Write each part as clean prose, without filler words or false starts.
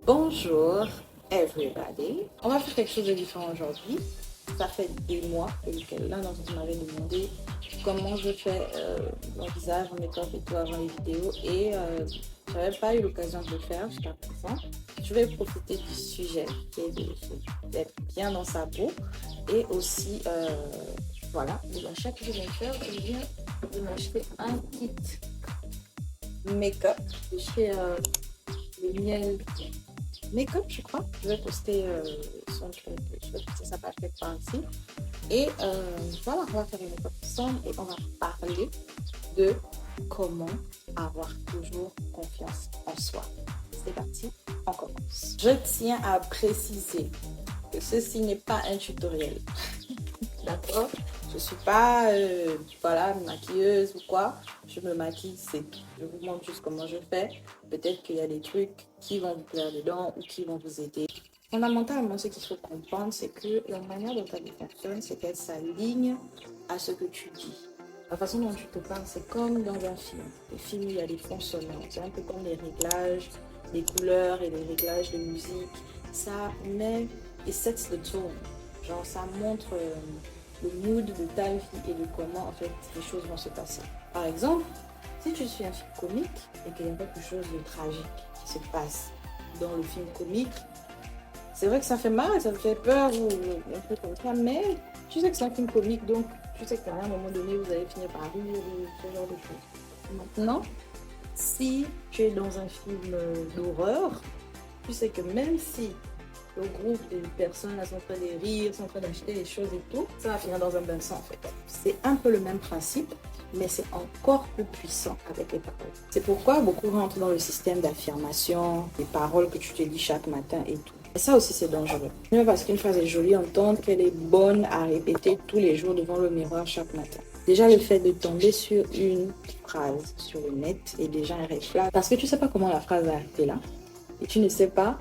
Bonjour everybody. On va faire quelque chose de différent aujourd'hui. Ça fait des mois que l'un d'entre vous m'avait demandé comment je fais mon visage, mon make-up et tout avant les vidéos et je n'avais pas eu l'occasion de le faire jusqu'à présent. Je vais profiter du sujet qui est d'être bien dans sa peau et aussi voilà, de l'achat que je viens de faire. Je viens de m'acheter un kit make-up de chez le miel make-up, je crois. Je vais poster son truc, je vais poster sa page quelque part ici. Et voilà, on va faire une make-up ensemble et on va parler de comment avoir toujours confiance en soi. C'est parti, on commence. Je tiens à préciser que ceci n'est pas un tutoriel. D'accord? Je ne suis pas voilà, maquilleuse ou quoi. Je me maquille, c'est tout. Je vous montre juste comment je fais. Peut-être qu'il y a des trucs qui vont vous plaire dedans ou qui vont vous aider. Fondamentalement, ce qu'il faut comprendre, c'est que la manière dont ta vie fonctionne, c'est qu'elle s'aligne à ce que tu dis. La façon dont tu te parles, c'est comme dans un film. Les films, il y a des fonds sonores. C'est un peu comme les réglages, les couleurs et les réglages de musique. Ça met et sets the tone. Genre, ça montre le mood de ta vie et de comment, en fait, les choses vont se passer. Par exemple, si tu suis un film comique et qu'il y a quelque chose de tragique qui se passe dans le film comique, c'est vrai que ça fait mal, ça fait peur ou un truc comme ça, mais tu sais que c'est un film comique, donc tu sais qu'à un moment donné, vous allez finir par rire ou ce genre de choses. Maintenant, si tu es dans un film d'horreur, tu sais que même si le groupe de personnes sont en train de rire, sont en train d'acheter des choses et tout, ça va finir dans un bain de sang en fait. C'est un peu le même principe, mais c'est encore plus puissant avec les paroles. C'est pourquoi beaucoup rentrent dans le système d'affirmation, les paroles que tu te dis chaque matin et tout. Et ça aussi c'est dangereux. Même parce qu'une phrase est jolie à entendre, qu'elle est bonne à répéter tous les jours devant le miroir chaque matin. Déjà le fait de tomber sur une phrase sur le net est déjà un red flag. Parce que tu ne sais pas comment la phrase a été là. Et tu ne sais pas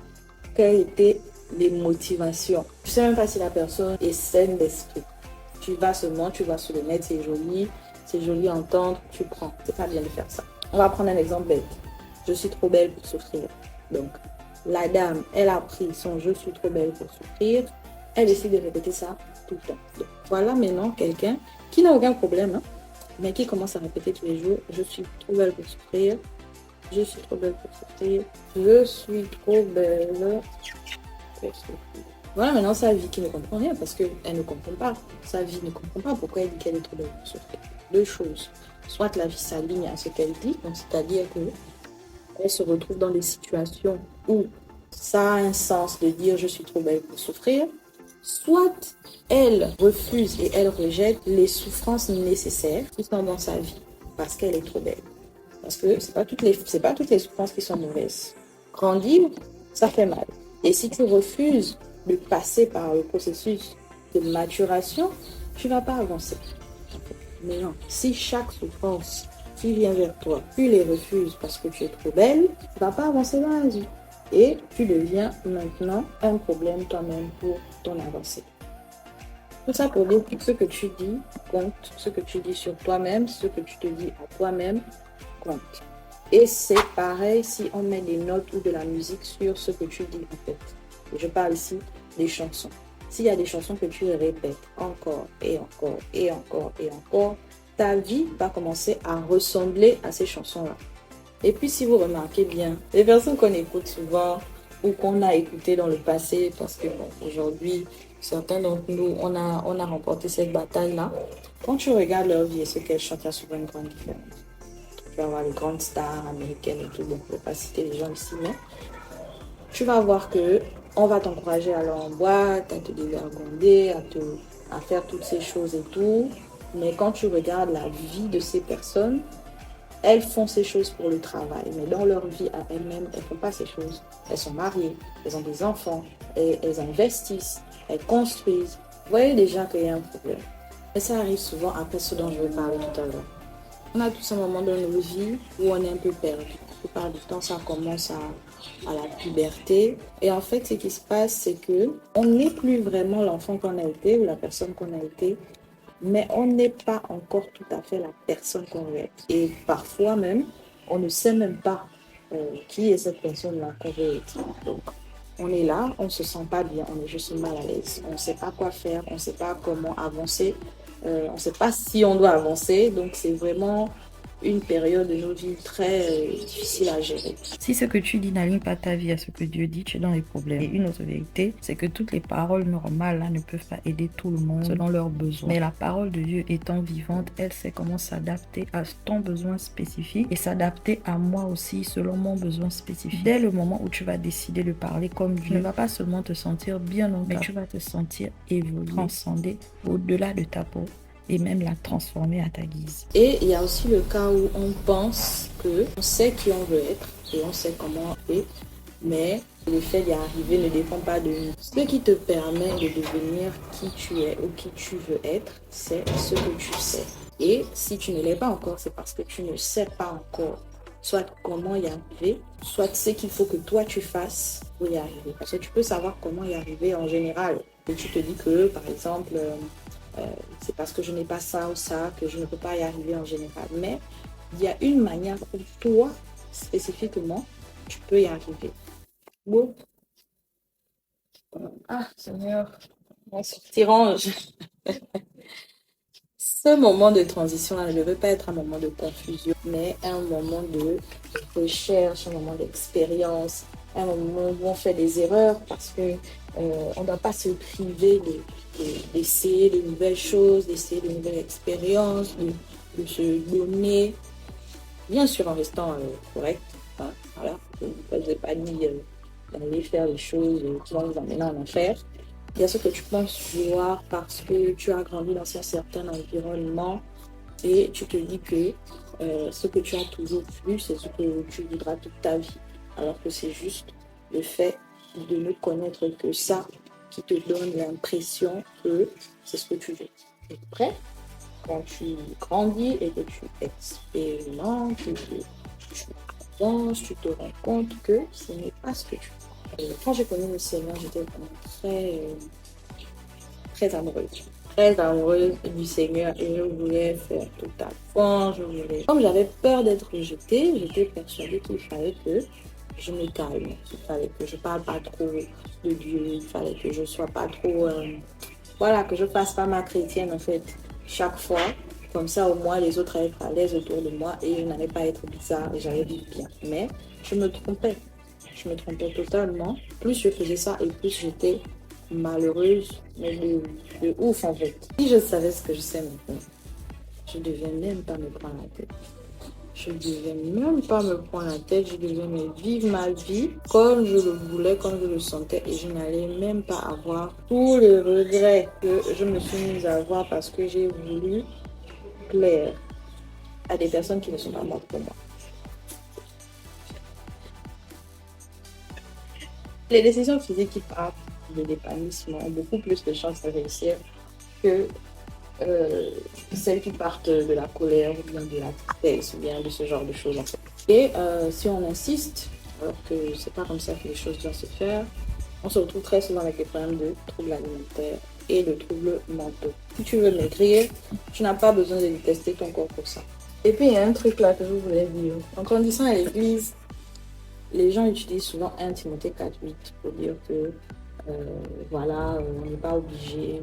quelles étaient les motivations. Tu ne sais même pas si la personne est saine d'esprit. Tu vas seulement, tu vas sur le net, c'est joli à entendre, tu prends. C'est pas bien de faire ça. On va prendre un exemple bête. Je suis trop belle pour souffrir. Donc, la dame, elle a pris son je suis trop belle pour souffrir. Elle décide de répéter ça tout le temps. Donc, voilà maintenant quelqu'un qui n'a aucun problème, hein, mais qui commence à répéter tous les jours je suis trop belle pour souffrir. Je suis trop belle pour souffrir. Je suis trop belle pour souffrir. Voilà maintenant sa vie qui ne comprend rien parce qu'elle ne comprend pas. Sa vie ne comprend pas pourquoi elle dit qu'elle est trop belle pour souffrir. Deux choses. Soit la vie s'aligne à ce qu'elle dit, donc c'est-à-dire qu'elle se retrouve dans des situations où ça a un sens de dire je suis trop belle pour souffrir. Soit elle refuse et elle rejette les souffrances nécessaires qui sont dans sa vie parce qu'elle est trop belle. Parce que c'est pas toutes les souffrances qui sont mauvaises. Grandir, ça fait mal. Et si tu refuses de passer par le processus de maturation, tu ne vas pas avancer. Mais non, si chaque souffrance qui vient vers toi, tu les refuses parce que tu es trop belle, tu ne vas pas avancer dans la vie. Et tu deviens maintenant un problème toi-même pour ton avancée. Tout ça pour dire que ce que tu dis compte, ce que tu dis sur toi-même, ce que tu te dis à toi-même compte. Et c'est pareil si on met des notes ou de la musique sur ce que tu dis en fait. Et je parle ici des chansons. S'il y a des chansons que tu répètes encore et encore et encore et encore, ta vie va commencer à ressembler à ces chansons-là. Et puis si vous remarquez bien, les personnes qu'on écoute souvent ou qu'on a écoutées dans le passé, parce que bon, aujourd'hui, certains d'entre nous, on a remporté cette bataille-là. Quand tu regardes leur vie et ce qu'elles chantent, il y a souvent une grande différence. Tu vas voir les grandes stars américaines et tout, donc je ne vais pas citer les gens ici, mais tu vas voir que on va t'encourager à aller en boîte, à te dévergonder, à faire toutes ces choses et tout. Mais quand tu regardes la vie de ces personnes, elles font ces choses pour le travail, mais dans leur vie à elles-mêmes, elles ne font pas ces choses. Elles sont mariées, elles ont des enfants, elles investissent, elles construisent. Vous voyez déjà qu'il y a un problème. Et ça arrive souvent après ce dont je vais parler tout à l'heure. On a tous un moment dans nos vies où on est un peu perdu. La plupart du temps, ça commence à la puberté. Et en fait, ce qui se passe, c'est que on n'est plus vraiment l'enfant qu'on a été ou la personne qu'on a été, mais on n'est pas encore tout à fait la personne qu'on veut être. Et parfois même, on ne sait même pas qui est cette personne-là qu'on veut être. Donc, on est là, on ne se sent pas bien, on est juste mal à l'aise. On ne sait pas quoi faire, on ne sait pas comment avancer, on ne sait pas si on doit avancer. Donc, c'est vraiment une période de nos vies très difficile à gérer. Si ce que tu dis n'aligne pas ta vie à ce que Dieu dit, tu es dans les problèmes. Et une autre vérité, c'est que toutes les paroles normales là, ne peuvent pas aider tout le monde selon leurs besoins. Mais la parole de Dieu étant vivante, elle sait comment s'adapter à ton besoin spécifique et s'adapter à moi aussi selon mon besoin spécifique. Dès le moment où tu vas décider de parler comme Dieu, tu ne vas pas seulement te sentir bien longtemps, mais tu vas te sentir évoluer, transcender au-delà de ta peau et même la transformer à ta guise. Et il y a aussi le cas où on pense qu'on sait qui on veut être et on sait comment on fait, mais le fait d'y arriver ne dépend pas de nous. Ce qui te permet de devenir qui tu es ou qui tu veux être, c'est ce que tu sais. Et si tu ne l'es pas encore, c'est parce que tu ne sais pas encore soit comment y arriver, soit ce qu'il faut que toi tu fasses pour y arriver. Parce que tu peux savoir comment y arriver en général. Et tu te dis que, par exemple, c'est parce que je n'ai pas ça ou ça que je ne peux pas y arriver en général. Mais il y a une manière où toi, spécifiquement, tu peux y arriver. Bon. Ah, Seigneur, mon petit-ange. Ce moment de transition-là ne veut pas être un moment de confusion, mais un moment de recherche, un moment d'expérience, un moment où on fait des erreurs parce que on ne doit pas se priver d'essayer de nouvelles choses, d'essayer de nouvelles expériences, de se donner, bien sûr en restant correct. Hein, voilà, je ne vous ai pas dit d'aller faire des choses qui vont vous emmener en enfer. Il y a ce que tu penses vouloir parce que tu as grandi dans un certain environnement et tu te dis que ce que tu as toujours vu, c'est ce que tu voudras toute ta vie. Alors que c'est juste le fait de ne connaître que ça qui te donne l'impression que c'est ce que tu veux. Et après, quand tu grandis et que tu expérimentes, tu avances, tu te rends compte que ce n'est pas ce que tu veux. Et quand j'ai connu le Seigneur, j'étais très amoureuse. Très amoureuse du Seigneur et je voulais faire tout à fond. Comme j'avais peur d'être rejetée, j'étais persuadée qu'il fallait que je me calme. Il fallait que je parle pas trop de Dieu. Il fallait que je sois pas trop... voilà, que je fasse pas ma chrétienne en fait chaque fois. Comme ça, au moins, les autres allaient être à l'aise autour de moi et je n'allais pas être bizarre et j'allais vivre bien. Mais je me trompais. Je me trompais totalement. Plus je faisais ça et plus j'étais malheureuse, mais de ouf en fait. Si je savais ce que je sais maintenant, je ne devais même pas me prendre la tête. Je ne devais même pas me prendre la tête, je devais me vivre ma vie comme je le voulais, comme je le sentais et je n'allais même pas avoir tous les regrets que je me suis mise à avoir parce que j'ai voulu plaire à des personnes qui ne sont pas mortes pour moi. Les décisions physiques qui partent de l'épanouissement ont beaucoup plus de chances de réussir que celles qui partent de la colère ou bien de la tristesse ou bien de ce genre de choses en fait. Et si on insiste, alors que c'est pas comme ça que les choses doivent se faire, on se retrouve très souvent avec des problèmes de troubles alimentaires et de troubles mentaux. Si tu veux maigrir, tu n'as pas besoin de détester ton corps pour ça. Et puis il y a un truc là que je voulais dire. En grandissant à l'église, les gens utilisent souvent 1 Timothée 4:8 pour dire que voilà, on n'est pas obligé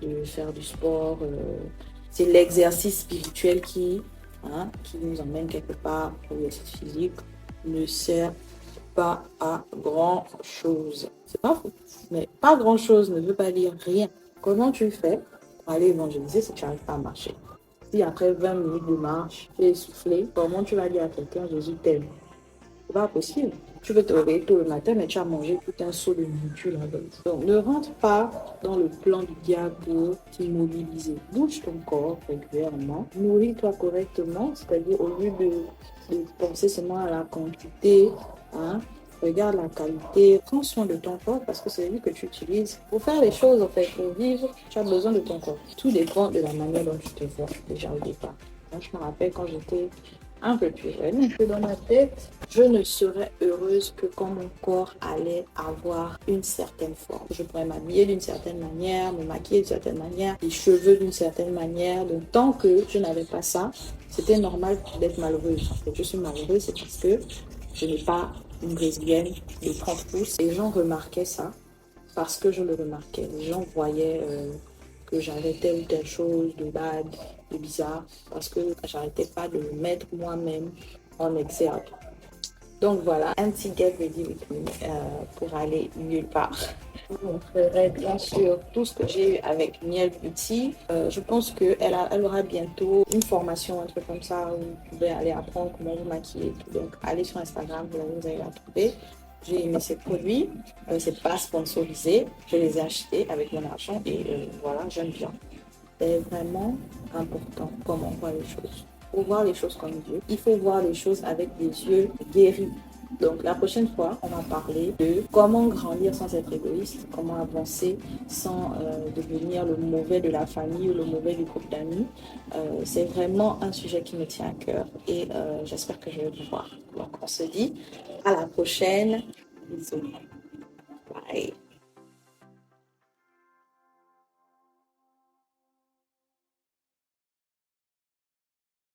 de faire du sport. C'est l'exercice spirituel qui nous emmène quelque part. L'exercice physique ne sert pas à grand chose. C'est pas faux. Mais pas grand chose ne veut pas dire rien. Comment tu fais pour aller évangéliser si tu n'arrives pas à marcher? Si après 20 minutes de marche, tu es essoufflé, comment tu vas dire à quelqu'un Jésus t'aime? C'est pas possible. Tu veux te réveiller tôt le matin, mais tu as mangé tout un seau de nourriture là-bas. Donc, ne rentre pas dans le plan du diable pour t'immobiliser. Bouge ton corps régulièrement. Nourris-toi correctement, c'est-à-dire au lieu de penser seulement à la quantité, regarde la qualité. Prends soin de ton corps parce que c'est lui que tu utilises pour faire les choses, en fait, pour vivre. Tu as besoin de ton corps. Tout dépend de la manière dont tu te vois déjà au départ. Moi, je me rappelle quand j'étais un peu plus jeune, que dans ma tête, je ne serais heureuse que quand mon corps allait avoir une certaine forme. Je pourrais m'habiller d'une certaine manière, me maquiller d'une certaine manière, les cheveux d'une certaine manière. Donc, tant que je n'avais pas ça, c'était normal d'être malheureuse. En fait, je suis malheureuse, c'est parce que je n'ai pas une brésilienne de 30 pouces. Les gens remarquaient ça parce que je le remarquais. Les gens voyaient que j'avais telle ou telle chose de bad, de bizarre, parce que j'arrêtais pas de le mettre moi-même en exergue. Donc voilà, un petit get ready with me pour aller nulle part. Je vous montrerai bien sûr tout ce que j'ai eu avec Miel Beauty. Je pense qu'elle elle aura bientôt une formation, un truc comme ça, où vous pouvez aller apprendre comment vous maquiller et tout. Donc allez sur Instagram, vous allez la trouver. J'ai aimé ces produits, c'est pas sponsorisé, je les ai achetés avec mon argent et voilà, j'aime bien. C'est vraiment important comment on voit les choses. Il faut voir les choses comme Dieu. Il faut voir les choses avec des yeux guéris. Donc la prochaine fois, on va parler de comment grandir sans être égoïste, comment avancer sans devenir le mauvais de la famille ou le mauvais du groupe d'amis. C'est vraiment un sujet qui me tient à cœur et j'espère que je vais vous voir. Donc on se dit à la prochaine. Bisous.